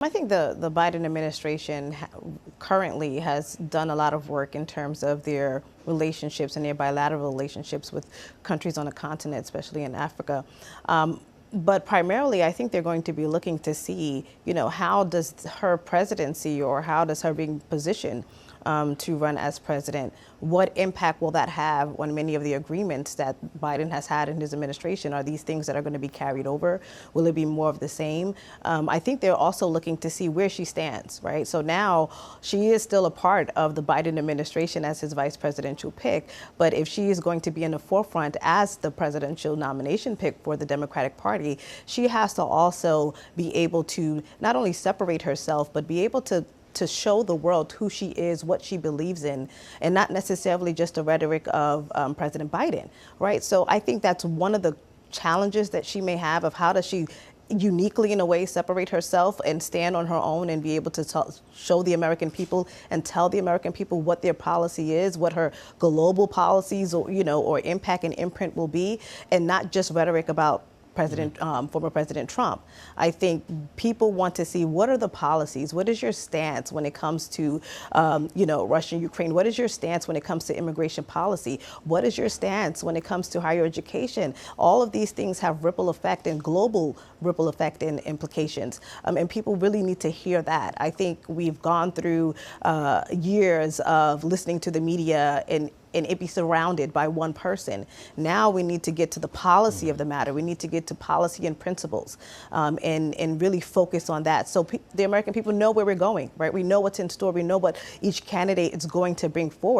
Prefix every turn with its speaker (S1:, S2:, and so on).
S1: I think the Biden administration currently has done a lot of work in terms of their relationships and their bilateral relationships with countries on the continent, especially in Africa. But primarily, I think they're going to be looking to see, how does her presidency or how does her being positioned to run as president, what impact will that have on many of the agreements that Biden has had in his administration? Are these things that are going to be carried over? Will it be more of the same? I think they're also looking to see where she stands, right? So now she is still a part of the Biden administration as his vice presidential pick, but if she is going to be in the forefront as the presidential nomination pick for the Democratic Party, she has to also be able to not only separate herself, but be able to show the world who she is, what she believes in, and not necessarily just the rhetoric of President Biden, right? So I think that's one of the challenges that she may have of how does she uniquely, in a way, separate herself and stand on her own and be able to show the American people and tell the American people what their policy is, what her global policies or impact and imprint will be, and not just rhetoric about former President Trump. I think people want to see what are the policies, what is your stance when it comes to, Russia and Ukraine? What is your stance when it comes to immigration policy? What is your stance when it comes to higher education? All of these things have ripple effect and global ripple effect and implications. And people really need to hear that. I think we've gone through years of listening to the media and it be surrounded by one person. Now we need to get to the policy of the matter. We need to get to policy and principles and really focus on that. So the American people know where we're going, right? We know what's in store. We know what each candidate is going to bring forward.